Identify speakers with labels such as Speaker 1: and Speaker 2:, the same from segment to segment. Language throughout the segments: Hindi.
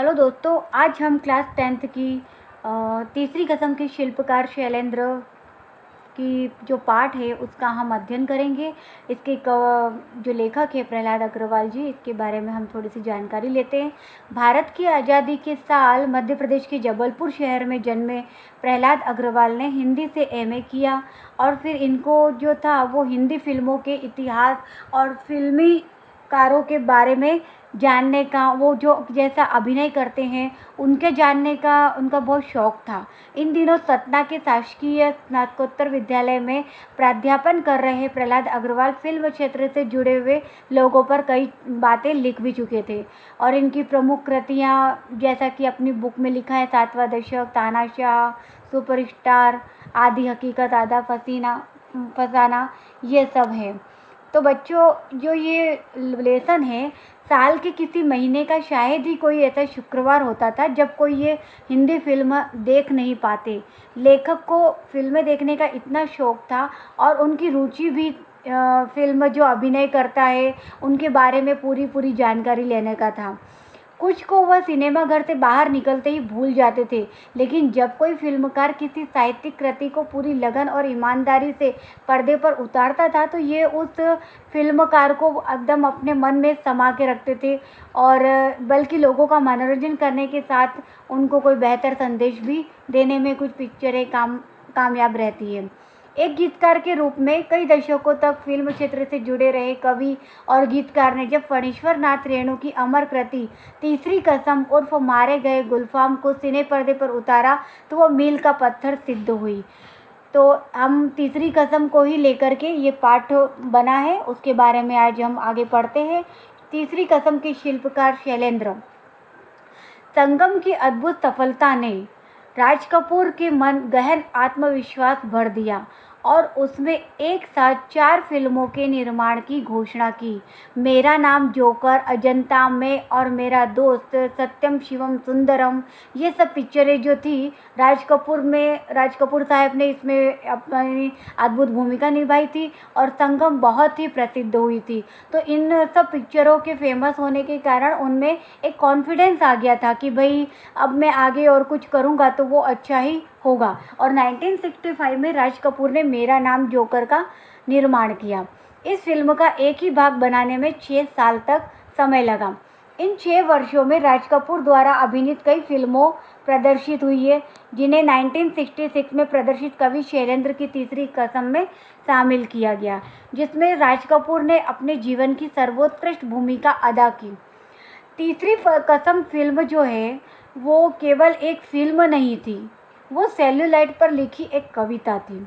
Speaker 1: हेलो दोस्तों, आज हम क्लास 10th की तीसरी कसम के शिल्पकार शैलेंद्र की जो पाठ है उसका हम अध्ययन करेंगे। इसके जो लेखक है प्रहलाद अग्रवाल जी, इसके बारे में हम थोड़ी सी जानकारी लेते हैं। भारत की आज़ादी के साल मध्य प्रदेश के जबलपुर शहर में जन्मे प्रहलाद अग्रवाल ने हिंदी से एमए किया और फिर इनको जो था वो हिंदी फिल्मों के इतिहास और फिल्मी कारों के बारे में जानने का, वो जो जैसा अभिनय करते हैं उनके जानने का उनका बहुत शौक़ था। इन दिनों सतना के शासकीय स्नातकोत्तर विद्यालय में प्राध्यापन कर रहे प्रहलाद अग्रवाल फिल्म क्षेत्र से जुड़े हुए लोगों पर कई बातें लिख भी चुके थे और इनकी प्रमुख कृतियाँ जैसा कि अपनी बुक में लिखा है सातवां दशक, तानाशाह, सुपरस्टार, आधी हकीकत, आधा फसाना, ये सब है। तो बच्चों, जो ये लेसन है साल के किसी महीने का शायद ही कोई ऐसा शुक्रवार होता था जब कोई ये हिंदी फिल्म देख नहीं पाते। लेखक को फिल्में देखने का इतना शौक़ था और उनकी रुचि भी फिल्म जो अभिनय करता है उनके बारे में पूरी जानकारी लेने का था। कुछ को वह सिनेमा घर से बाहर निकलते ही भूल जाते थे, लेकिन जब कोई फिल्मकार किसी साहित्यिक कृति को पूरी लगन और ईमानदारी से पर्दे पर उतारता था तो ये उस फिल्मकार को एकदम अपने मन में समा के रखते थे और बल्कि लोगों का मनोरंजन करने के साथ उनको कोई बेहतर संदेश भी देने में कुछ पिक्चरें कामयाब रहती है। एक गीतकार के रूप में कई दशकों तक फिल्म क्षेत्र से जुड़े रहे कवि और गीतकार ने जब फणीश्वर नाथ रेणु की अमर कृति तीसरी कसम उर्फ मारे गए गुलफाम को सिने पर्दे पर उतारा तो वो मील का पत्थर सिद्ध हुई। तो हम तीसरी कसम को ही लेकर के ये पाठ बना है, उसके बारे में आज हम आगे पढ़ते हैं। तीसरी कसम के शिल्पकार शैलेंद्र। संगम की अद्भुत सफलता ने राज कपूर के मन गहन आत्मविश्वास भर दिया और उसमें एक साथ 4 फिल्मों के निर्माण की घोषणा की। मेरा नाम जोकर, अजंता में और मेरा दोस्त, सत्यम शिवम सुंदरम, ये सब पिक्चरें जो थी राज कपूर साहब ने इसमें अपनी अद्भुत भूमिका निभाई थी और संगम बहुत ही प्रसिद्ध हुई थी। तो इन सब पिक्चरों के फेमस होने के कारण उनमें एक कॉन्फिडेंस आ गया था कि भाई अब मैं आगे और कुछ करूँगा तो वो अच्छा ही होगा। और 1965 में राज कपूर ने मेरा नाम जोकर का निर्माण किया। इस फिल्म का एक ही भाग बनाने में 6 साल तक समय लगा। इन 6 वर्षों में राज कपूर द्वारा अभिनीत कई फिल्मों प्रदर्शित हुई है, जिन्हें 1966 में प्रदर्शित कवि शैलेंद्र की तीसरी कसम में शामिल किया गया, जिसमें राज कपूर ने अपने जीवन की सर्वोत्कृष्ट भूमिका अदा की। तीसरी कसम फिल्म जो है वो केवल एक फिल्म नहीं थी, वो सेल्यूलाइड पर लिखी एक कविता थी।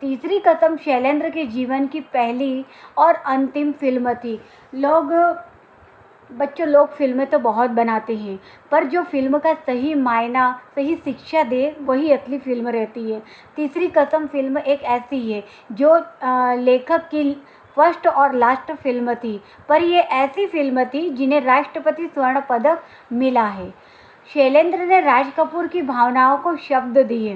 Speaker 1: तीसरी कसम शैलेंद्र के जीवन की पहली और अंतिम फिल्म थी। लोग फिल्में तो बहुत बनाते हैं, पर जो फिल्म का सही मायना, सही शिक्षा दे वही असली फिल्म रहती है। तीसरी कसम फिल्म एक ऐसी है जो लेखक की फर्स्ट और लास्ट फिल्म थी, पर ये ऐसी फिल्म थी जिन्हें राष्ट्रपति स्वर्ण पदक मिला है। शैलेंद्र ने राज कपूर की भावनाओं को शब्द दिए।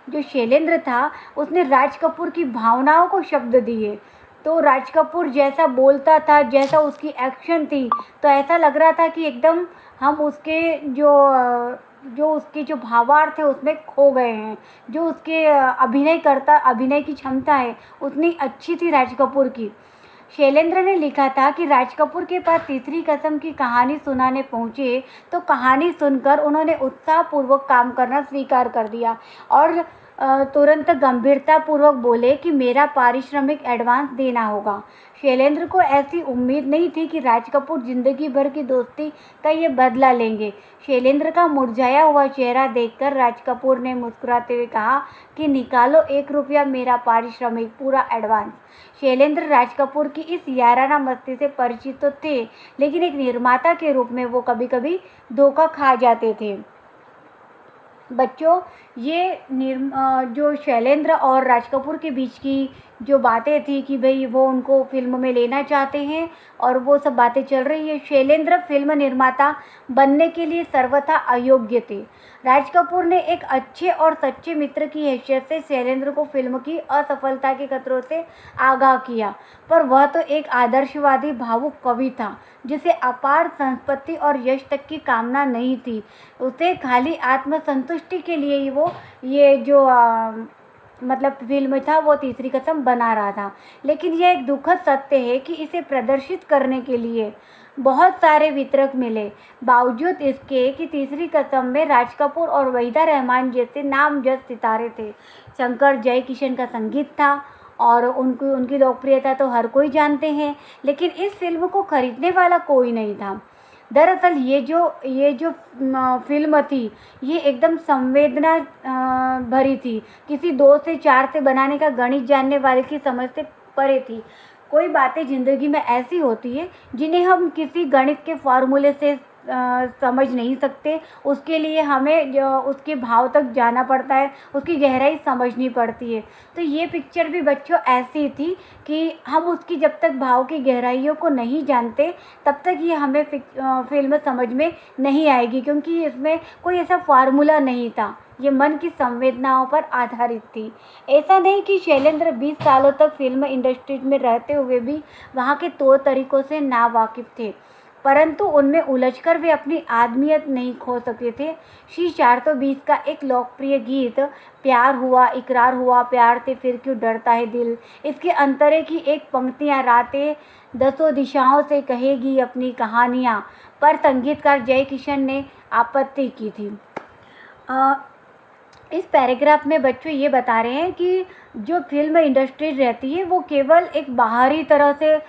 Speaker 1: जो शैलेंद्र था उसने राज कपूर की भावनाओं को शब्द दिए। तो राज कपूर जैसा बोलता था, जैसा उसकी एक्शन थी, तो ऐसा लग रहा था कि एकदम हम उसके जो भावार्थ है उसमें खो गए हैं। जो उसके अभिनय की क्षमता है उतनी अच्छी थी राज कपूर की। शैलेंद्र ने लिखा था कि राज कपूर के पास तीसरी कसम की कहानी सुनाने पहुँचे तो कहानी सुनकर उन्होंने उत्साहपूर्वक काम करना स्वीकार कर दिया और तुरंत गंभीरतापूर्वक बोले कि मेरा पारिश्रमिक एडवांस देना होगा। शैलेंद्र को ऐसी उम्मीद नहीं थी कि राज कपूर जिंदगी भर की दोस्ती का ये बदला लेंगे। शैलेंद्र का मुरझाया हुआ चेहरा देखकर राज कपूर ने मुस्कुराते हुए कहा कि निकालो 1 रुपया मेरा पारिश्रमिक, पूरा एडवांस। शैलेंद्र राज कपूर की इस याराना मस्ती से परिचित तो थे, लेकिन एक निर्माता के रूप में वो कभी कभी धोखा खा जाते थे। बच्चों, ये जो शैलेंद्र और राज कपूर के बीच की जो बातें थी कि भाई वो उनको फिल्म में लेना चाहते हैं और वो सब बातें चल रही है। शैलेंद्र फिल्म निर्माता बनने के लिए सर्वथा अयोग्य थे। राज कपूर ने एक अच्छे और सच्चे मित्र की हैसियत से शैलेंद्र को फिल्म की असफलता के खतरों से आगाह किया, पर वह तो एक आदर्शवादी भावुक कवि था जिसे अपार संपत्ति और यश तक की कामना नहीं थी। उसे खाली आत्मसंतुष्टि के लिए ही वो ये जो मतलब फिल्म था वो तीसरी कसम बना रहा था। लेकिन यह एक दुखद सत्य है कि इसे प्रदर्शित करने के लिए बहुत सारे वितरक मिले, बावजूद इसके कि तीसरी कसम में राज कपूर और वहीदा रहमान जैसे नामजद सितारे थे। शंकर जयकिशन का संगीत था और उनकी लोकप्रियता तो हर कोई जानते हैं, लेकिन इस फिल्म को खरीदने वाला कोई नहीं था। दरअसल ये जो फिल्म थी ये एकदम संवेदना भरी थी, किसी 2 से 4 से बनाने का गणित जानने वाले की समझ से परे थी। कोई बातें ज़िंदगी में ऐसी होती है जिन्हें हम किसी गणित के फॉर्मूले से समझ नहीं सकते। उसके लिए हमें जो उसके भाव तक जाना पड़ता है, उसकी गहराई समझनी पड़ती है। तो ये पिक्चर भी बच्चों ऐसी थी कि हम उसकी जब तक भाव की गहराइयों को नहीं जानते तब तक ये हमें फिल्म समझ में नहीं आएगी, क्योंकि इसमें कोई ऐसा फार्मूला नहीं था। ये मन की संवेदनाओं पर आधारित थी। ऐसा नहीं कि शैलेंद्र 20 सालों तक फिल्म इंडस्ट्री में रहते हुए भी वहाँ के तौर तरीकों से नावाकिफ़ थे, परंतु उनमें उलझकर वे अपनी आदमियत नहीं खो सके थे। शी 420 का एक लोकप्रिय गीत प्यार हुआ इकरार हुआ प्यार से फिर क्यों डरता है दिल, इसके अंतरे की एक पंक्तियाँ रातें दसों दिशाओं से कहेगी अपनी कहानियाँ पर संगीतकार जय किशन ने आपत्ति की थी। इस पैराग्राफ में बच्चों ये बता रहे हैं कि जो फिल्म इंडस्ट्री रहती है वो केवल एक बाहरी तरह से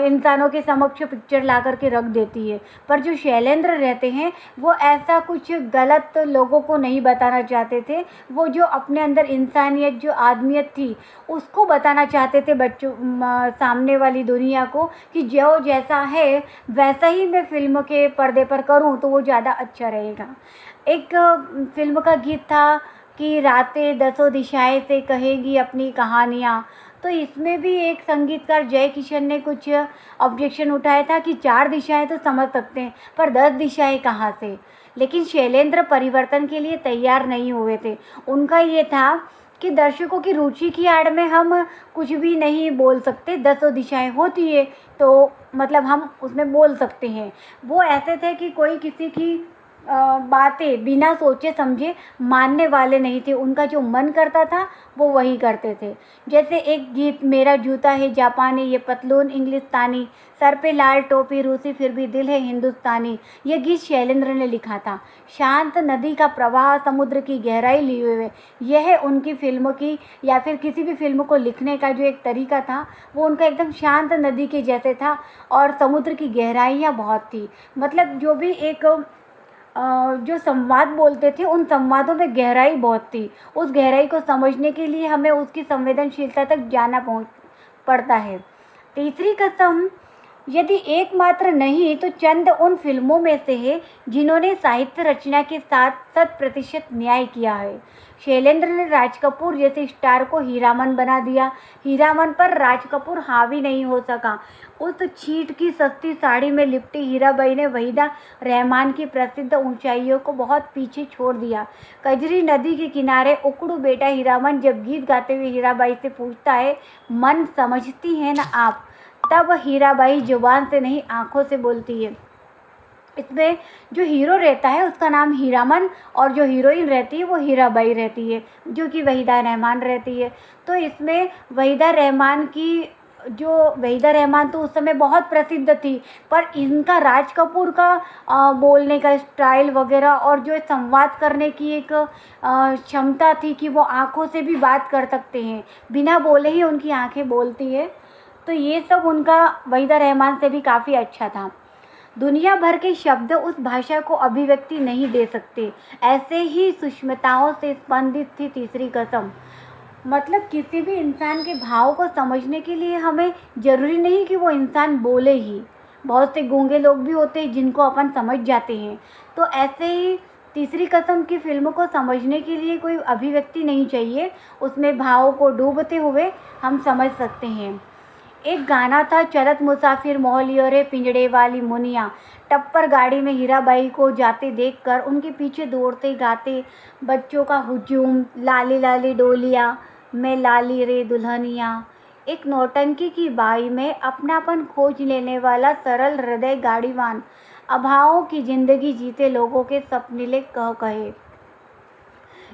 Speaker 1: इंसानों के समक्ष पिक्चर ला करके रख देती है, पर जो शैलेंद्र रहते हैं वो ऐसा कुछ गलत लोगों को नहीं बताना चाहते थे। वो जो अपने अंदर इंसानियत जो आदमियत थी उसको बताना चाहते थे बच्चों सामने वाली दुनिया को, कि जो जैसा है वैसा ही मैं फिल्म के पर्दे पर करूँ तो वो ज़्यादा अच्छा रहेगा। एक फिल्म का गीत था कि रातें दसों दिशाएं से कहेगी अपनी कहानियाँ, तो इसमें भी एक संगीतकार जय किशन ने कुछ ऑब्जेक्शन उठाया था कि 4 दिशाएं तो समझ सकते हैं पर 10 दिशाएं कहाँ से। लेकिन शैलेंद्र परिवर्तन के लिए तैयार नहीं हुए थे। उनका ये था कि दर्शकों की रुचि की आड़ में हम कुछ भी नहीं बोल सकते, 10 दिशाएं होती है तो मतलब हम उसमें बोल सकते हैं। वो ऐसे थे कि कोई किसी की बातें बिना सोचे समझे मानने वाले नहीं थे। उनका जो मन करता था वो वही करते थे। जैसे एक गीत मेरा जूता है जापानी, ये पतलून इंग्लिस्तानी, सर पे लाल टोपी रूसी फिर भी दिल है हिंदुस्तानी, ये गीत शैलेंद्र ने लिखा था। शांत नदी का प्रवाह समुद्र की गहराई लिए हुए, यह उनकी फिल्म की या फिर किसी भी फिल्म को लिखने का जो एक तरीका था वो उनका एकदम शांत नदी के जैसे था और समुद्र की गहराइयाँ बहुत थी। मतलब जो भी एक जो संवाद बोलते थे उन संवादों में गहराई बहुत थी। उस गहराई को समझने के लिए हमें उसकी संवेदनशीलता तक जाना पड़ता है। तीसरी कसम यदि एकमात्र नहीं तो चंद उन फिल्मों में से है जिन्होंने साहित्य रचना के साथ 100% न्याय किया है। शैलेंद्र ने राज कपूर जैसे स्टार को हीरामन बना दिया। हीरामन पर राज कपूर हावी नहीं हो सका। उस छींट की सस्ती साड़ी में लिपटी हीराबाई ने वहीदा रहमान की प्रसिद्ध ऊंचाइयों को बहुत पीछे छोड़ दिया। कजरी नदी के किनारे उकड़ू बेटा हीरामन जब गीत गाते हुए हीराबाई से पूछता है, मन समझती हैं ना आप, तब हीराबाई जुबान से नहीं आंखों से बोलती है। इसमें जो हीरो रहता है उसका नाम हीरामन और जो हीरोइन रहती है वो हीराबाई रहती है, जो कि वहीदा रहमान रहती है। तो इसमें वहीदा रहमान तो उस समय बहुत प्रसिद्ध थी, पर इनका राज कपूर का बोलने का स्टाइल वगैरह और जो संवाद करने की एक क्षमता थी कि वो आँखों से भी बात कर सकते हैं, बिना बोले ही उनकी आँखें बोलती है। तो ये सब उनका वहीदा रहमान से भी काफ़ी अच्छा था। दुनिया भर के शब्द उस भाषा को अभिव्यक्ति नहीं दे सकते, ऐसे ही सूक्ष्मताओं से स्पंदित थी तीसरी कसम। मतलब किसी भी इंसान के भाव को समझने के लिए हमें ज़रूरी नहीं कि वो इंसान बोले ही। बहुत से गूंगे लोग भी होते हैं जिनको अपन समझ जाते हैं। तो ऐसे ही तीसरी कसम की फ़िल्म को समझने के लिए कोई अभिव्यक्ति नहीं चाहिए, उसमें भाव को डूबते हुए हम समझ सकते हैं। एक गाना था, चलत मुसाफिर मोहलियो रे पिंजड़े वाली मुनिया। टप्पर गाड़ी में हीराबाई को जाते देखकर उनके पीछे दौड़ते गाते बच्चों का हुजूम, लाली लाली डोलिया में लाली रे दुल्हनिया। एक नौटंकी की बाई में अपनापन खोज लेने वाला सरल हृदय गाड़ीवान, अभावों की जिंदगी जीते लोगों के सपनीले कह कहे।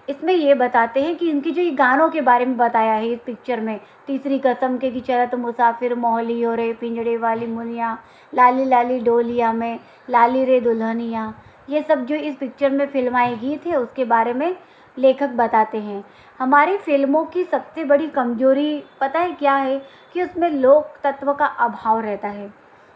Speaker 1: इसमें ये बताते हैं कि इनकी जो ये गानों के बारे में बताया है इस पिक्चर में, तीसरी कसम के कि चलत मुसाफिर मोहलियो रे पिंजड़े वाली मुनिया, लाली लाली डोलिया में लाली रे दुल्हनिया, ये सब जो इस पिक्चर में फिल्माए गीत है उसके बारे में लेखक बताते हैं। हमारी फिल्मों की सबसे बड़ी कमजोरी पता है क्या है? कि उसमें लोक तत्व का अभाव रहता है,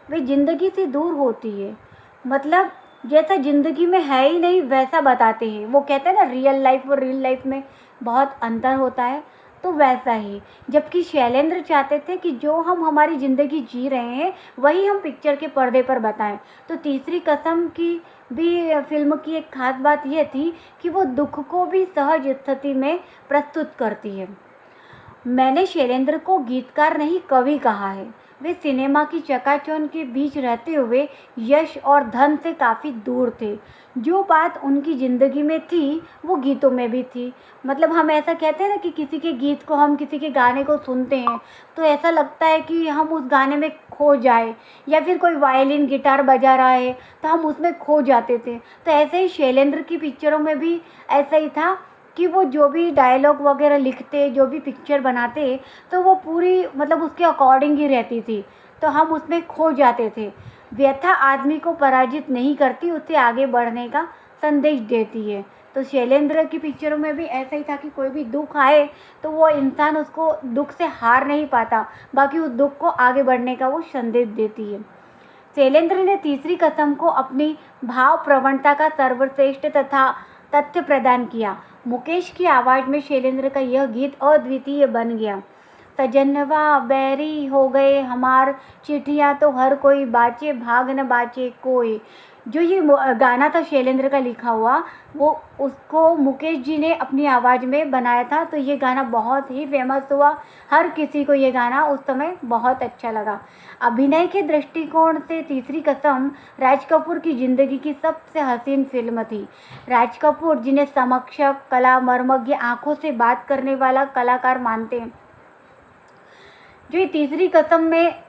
Speaker 1: वे ज़िंदगी से दूर होती है। मतलब जैसा ज़िंदगी में है ही नहीं वैसा बताते हैं। वो कहते हैं ना, रियल लाइफ और रियल लाइफ में बहुत अंतर होता है, तो वैसा ही। जबकि शैलेंद्र चाहते थे कि जो हम हमारी ज़िंदगी जी रहे हैं वही हम पिक्चर के पर्दे पर बताएं। तो तीसरी कसम की भी फिल्म की एक खास बात यह थी कि वो दुख को भी सहज स्थिति में प्रस्तुत करती है। मैंने शैलेंद्र को गीतकार नहीं कवि कहा है। वे सिनेमा की चकाचौंध के बीच रहते हुए यश और धन से काफ़ी दूर थे। जो बात उनकी ज़िंदगी में थी वो गीतों में भी थी। मतलब हम ऐसा कहते हैं ना कि किसी के गीत को, हम किसी के गाने को सुनते हैं तो ऐसा लगता है कि हम उस गाने में खो जाए, या फिर कोई वायलिन गिटार बजा रहा है तो हम उसमें खो जाते थे। तो ऐसे ही शैलेंद्र की पिक्चरों में भी ऐसा ही था कि वो जो भी डायलॉग वगैरह लिखते, जो भी पिक्चर बनाते, तो वो पूरी मतलब उसके अकॉर्डिंग ही रहती थी, तो हम उसमें खो जाते थे। व्यथा आदमी को पराजित नहीं करती, उसे आगे बढ़ने का संदेश देती है। तो शैलेंद्र की पिक्चरों में भी ऐसा ही था कि कोई भी दुख आए तो वो इंसान उसको दुख से हार नहीं पाता, बाकी उस दुख को आगे बढ़ने का वो संदेश देती है। शैलेंद्र ने तीसरी कसम को अपनी भाव प्रवणता का सर्वश्रेष्ठ तथा तथ्य प्रदान किया। मुकेश की आवाज़ में शैलेंद्र का यह गीत अद्वितीय बन गया। सजनवा बैरी हो गए हमार चिट्ठियाँ तो हर कोई बाचे भाग न बाचे कोई। जो ये गाना था शैलेंद्र का लिखा हुआ, वो उसको मुकेश जी ने अपनी आवाज़ में बनाया था। तो ये गाना बहुत ही फेमस हुआ, हर किसी को ये गाना उस समय बहुत अच्छा लगा। अभिनय के दृष्टिकोण से तीसरी कसम राज कपूर की ज़िंदगी की सबसे हसीन फिल्म थी। राज कपूर, जिन्हें समक्षक, कला, मर्मज्ञ, आंखों से बात करने वाला कलाकार मानते हैं, जो ये तीसरी कसम में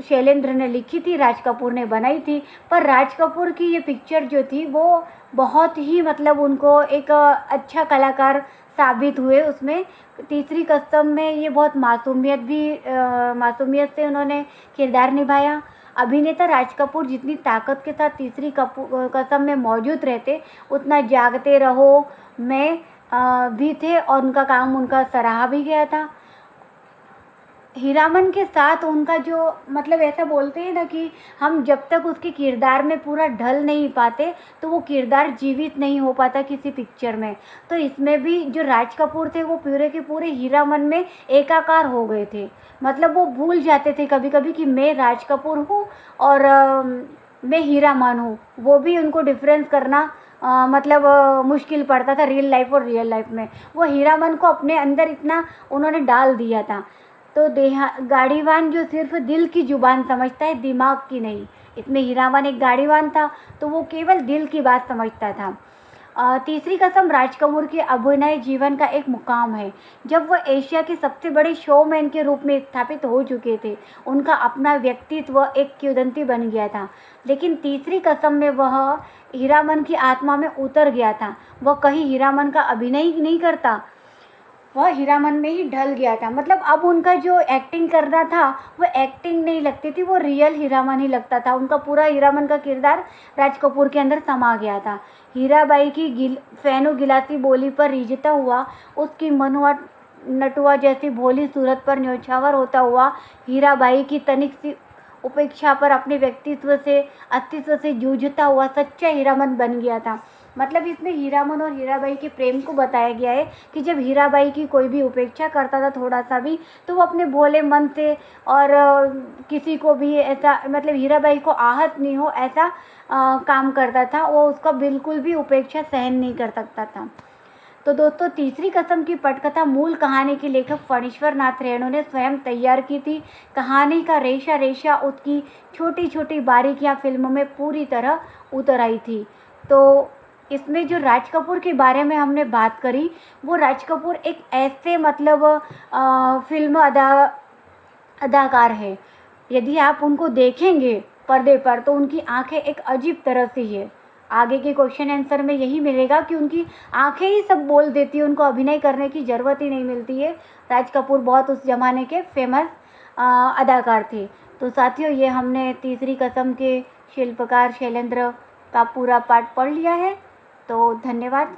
Speaker 1: शैलेंद्र ने लिखी थी, राज कपूर ने बनाई थी। पर राज कपूर की ये पिक्चर जो थी वो बहुत ही मतलब उनको एक अच्छा कलाकार साबित हुए उसमें। तीसरी कसम में ये बहुत मासूमियत से उन्होंने किरदार निभाया। अभिनेता राज कपूर जितनी ताकत के साथ तीसरी कसम में मौजूद रहते, उतना जागते रहो में भी थे और उनका काम उनका सराहा भी गया था। हीरामन के साथ उनका जो मतलब ऐसा बोलते हैं ना कि हम जब तक उसके किरदार में पूरा ढल नहीं पाते तो वो किरदार जीवित नहीं हो पाता किसी पिक्चर में। तो इसमें भी जो राज कपूर थे वो पूरे के पूरे हीरामन में एकाकार हो गए थे। मतलब वो भूल जाते थे कभी कभी कि मैं राज कपूर हूँ और मैं हीरामन हूँ। वो भी उनको डिफरेंस करना मुश्किल पड़ता था रियल लाइफ में। वो हीरामन को अपने अंदर इतना उन्होंने डाल दिया था। तो गाड़ीवान जो सिर्फ दिल की जुबान समझता है, दिमाग की नहीं। इसमें हीरामन एक गाड़ीवान था तो वो केवल दिल की बात समझता था। तीसरी कसम राज कपूर के अभिनय जीवन का एक मुकाम है। जब वह एशिया के सबसे बड़े शोमैन के रूप में स्थापित हो चुके थे, उनका अपना व्यक्तित्व एक किंवदंती बन गया था। लेकिन तीसरी कसम में वह हीरामन की आत्मा में उतर गया था। वह कहीं हीरामन का अभिनय ही नहीं करता, वह हीरामन में ही ढल गया था। मतलब अब उनका जो एक्टिंग करना था वो एक्टिंग नहीं लगती थी, वो रियल हीरामन ही लगता था। उनका पूरा हीरामन का किरदार राज कपूर के अंदर समा गया था। हीराबाई की फैनो गिलासी बोली पर रिझता हुआ, उसकी मनुआ नटुआ जैसी भोली सूरत पर न्योछावर होता हुआ हीराबाई की तनिक सी उपेक्षा पर अपने व्यक्तित्व से, अस्तित्व से जूझता हुआ सच्चा हीरामन बन गया था। मतलब इसमें हीरामन और हीराबाई के प्रेम को बताया गया है कि जब हीराबाई की कोई भी उपेक्षा करता था थोड़ा सा भी, तो वो अपने भोले मन से और किसी को भी ऐसा, मतलब हीराबाई को आहत नहीं हो ऐसा काम करता था। वो उसका बिल्कुल भी उपेक्षा सहन नहीं कर सकता था। तो दोस्तों, तीसरी कसम की पटकथा मूल कहानी के लेखक फणीश्वर नाथ रेणु ने स्वयं तैयार की थी। कहानी का रेशा रेशा, उसकी छोटी छोटी बारीकियां फिल्म में पूरी तरह उतर आई थी। तो इसमें जो राज कपूर के बारे में हमने बात करी, वो राज कपूर एक ऐसे मतलब फिल्म अदाकार है, यदि आप उनको देखेंगे पर्दे पर तो उनकी आंखें एक अजीब तरह से है। आगे के क्वेश्चन आंसर में यही मिलेगा कि उनकी आंखें ही सब बोल देती है, उनको अभिनय करने की ज़रूरत ही नहीं मिलती है। राज कपूर बहुत उस ज़माने के फेमस अदाकार थे। तो साथियों, ये हमने तीसरी कसम के शिल्पकार शैलेंद्र का पूरा पाठ पढ़ लिया है। तो धन्यवाद।